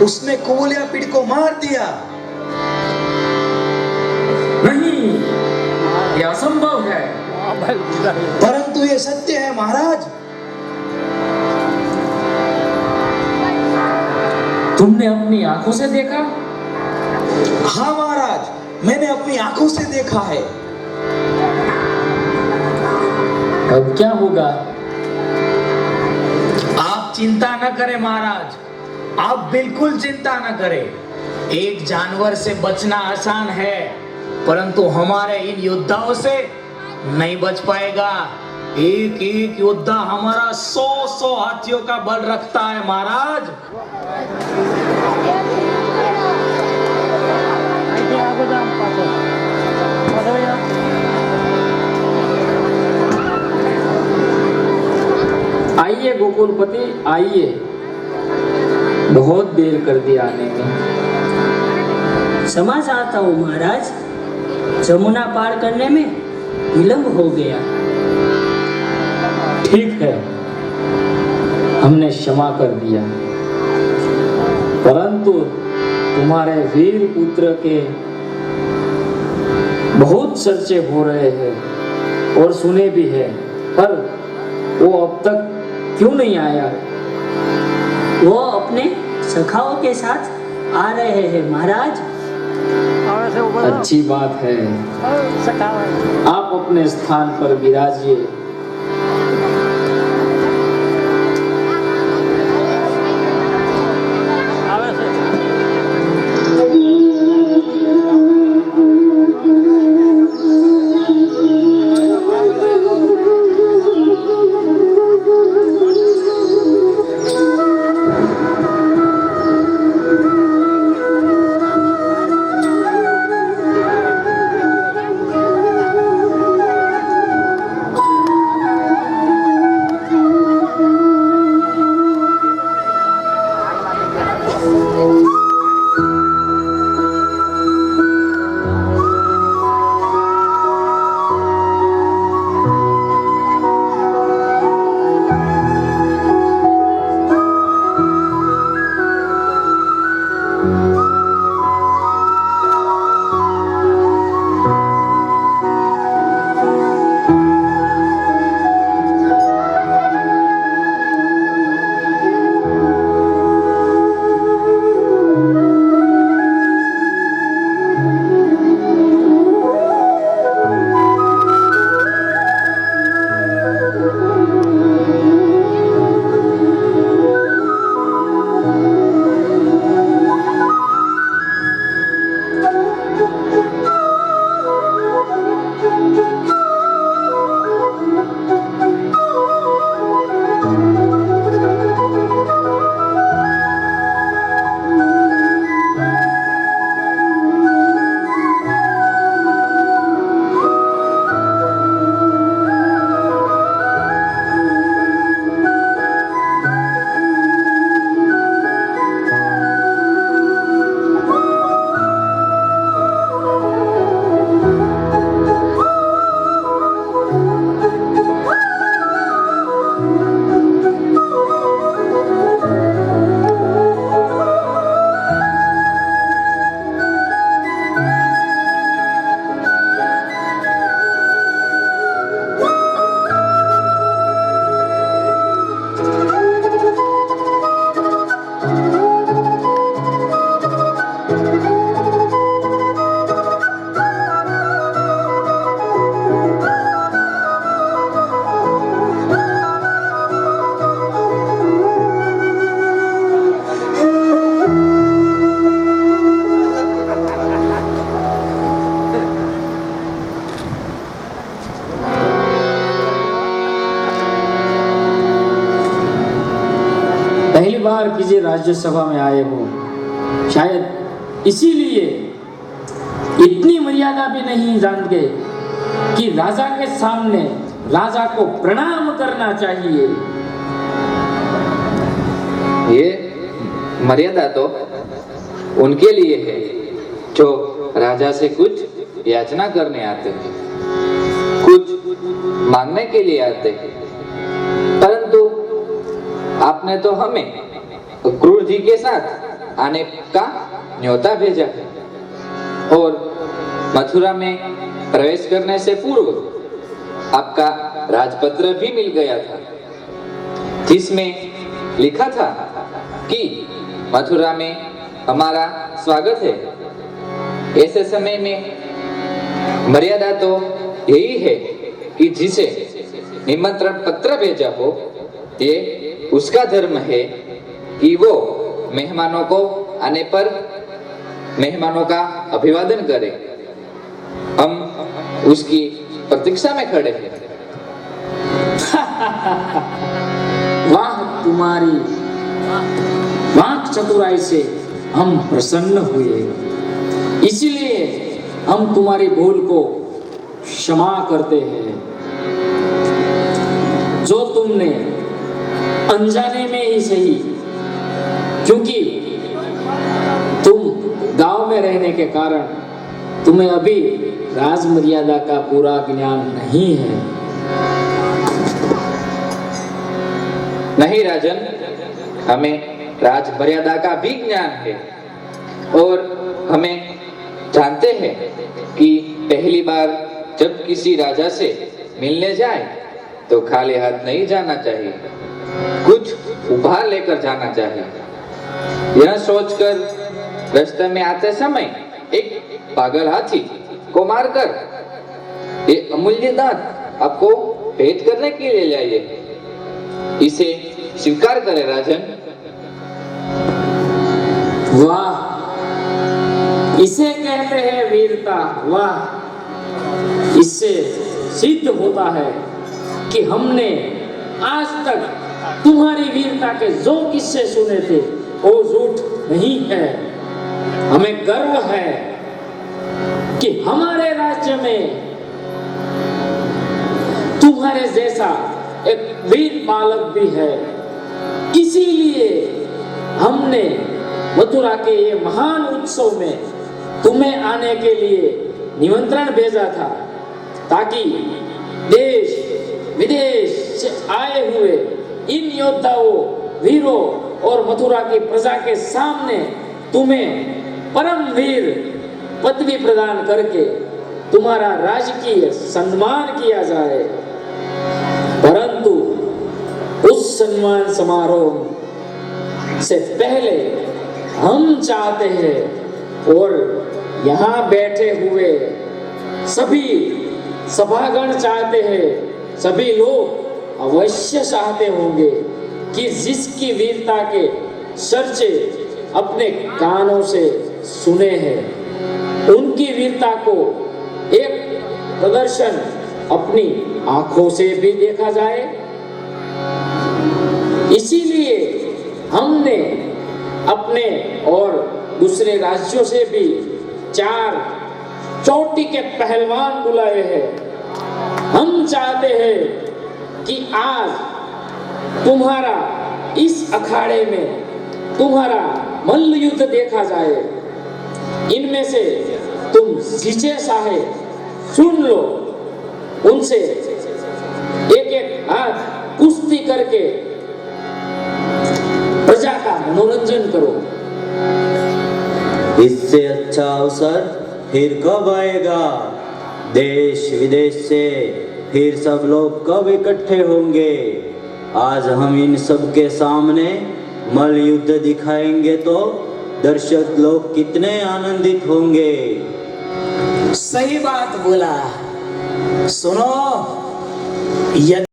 उसने कुवलयापीड़ को मार दिया। नहीं, यह असंभव है। परंतु ये सत्य है महाराज। तुमने अपनी आंखों से देखा? हाँ महाराज, मैंने अपनी आंखों से देखा है। अब क्या होगा? आप चिंता न करें महाराज, आप बिल्कुल चिंता न करें। एक जानवर से बचना आसान है, परंतु हमारे इन योद्धाओं से नहीं बच पाएगा। एक एक योद्धा हमारा 100 हाथियों का बल रखता है महाराज। आइए गोकुलपति, आइए। बहुत देर कर दी आने में। क्षमा चाहता हूँ महाराज, जमुना पार करने में विलंब हो गया। ठीक है, हमने क्षमा कर दिया, परंतु तुम्हारे वीर पुत्र के बहुत चर्चे हो रहे हैं और सुने भी हैं, पर वो अब तक क्यों नहीं आया? वो अपने सखाओं के साथ आ रहे हैं महाराज। अच्छी बात है, आप अपने स्थान पर विराजिए। पहली बार किसी राज्यसभा में आए हो, शायद इसीलिए इतनी मर्यादा भी नहीं जानते कि राजा के सामने राजा को प्रणाम करना चाहिए। ये मर्यादा तो उनके लिए है जो राजा से कुछ याचना करने आते हैं, कुछ मांगने के लिए आते हैं। परंतु आपने तो हमें क्रूर जी के साथ आने का न्योता भेजा है और मथुरा में प्रवेश करने से पूर्व आपका राजपत्र भी मिल गया था, जिसमें लिखा था कि मथुरा में हमारा स्वागत है। ऐसे समय में मर्यादा तो यही है कि जिसे निमंत्रण पत्र भेजा हो, ये उसका धर्म है कि वो मेहमानों को आने पर मेहमानों का अभिवादन करे। हम उसकी प्रतीक्षा में खड़े हैं। वाह, तुम्हारी वाक चतुराई से हम प्रसन्न हुए, इसलिए हम तुम्हारी भूल को क्षमा करते हैं जो तुमने अनजाने में ही सही, क्योंकि तुम गांव में रहने के कारण तुम्हें अभी राज मर्यादा का पूरा ज्ञान नहीं है। नहीं राजन, हमें राज मर्यादा का भी ज्ञान है और हमें जानते हैं कि पहली बार जब किसी राजा से मिलने जाए तो खाली हाथ नहीं जाना चाहिए, कुछ उपहार लेकर जाना चाहिए। यह सोचकर रास्ते में आते समय एक पागल हाथी को मारकर ये अमूल्य दान आपको भेंट करने के लिए लाइए, इसे स्वीकार करें राजन। वाह, इसे कहते हैं वीरता। वाह, इससे सिद्ध होता है कि हमने आज तक तुम्हारी वीरता के जो किस्से सुने थे वो झूठ नहीं है। हमें गर्व है कि हमारे राज्य में तुम्हारे जैसा एक वीर बालक भी है, इसीलिए हमने मथुरा के ये महान उत्सव में तुम्हें आने के लिए निमंत्रण भेजा था, ताकि देश विदेश से आए हुए इन योद्धाओं, वीरों और मथुरा की प्रजा के सामने तुम्हें परम वीर पदवी प्रदान करके तुम्हारा राजकीय सम्मान किया जाए। परंतु उस सम्मान समारोह से पहले हम चाहते हैं और यहाँ बैठे हुए सभी सभागण चाहते हैं, सभी लोग अवश्य चाहते होंगे कि जिसकी वीरता के चर्चे अपने कानों से सुने हैं, उनकी वीरता को एक प्रदर्शन अपनी आंखों से भी देखा जाए। इसीलिए हमने अपने और दूसरे राज्यों से भी 4 चोटी के पहलवान बुलाए हैं। हम चाहते हैं कि आज तुम्हारा इस अखाड़े में तुम्हारा मल्ल युद्ध देखा जाए। इनमें से तुम जिसे चाहे सुन लो, उनसे एक हाथ कुश्ती करके प्रजा का मनोरंजन करो। इससे अच्छा अवसर फिर कब आएगा? देश विदेश से फिर सब लोग कब इकट्ठे होंगे? आज हम इन सब के सामने मल्ल युद्ध दिखाएंगे तो दर्शक लोग कितने आनंदित होंगे। सही बात बोला। सुनो, यदि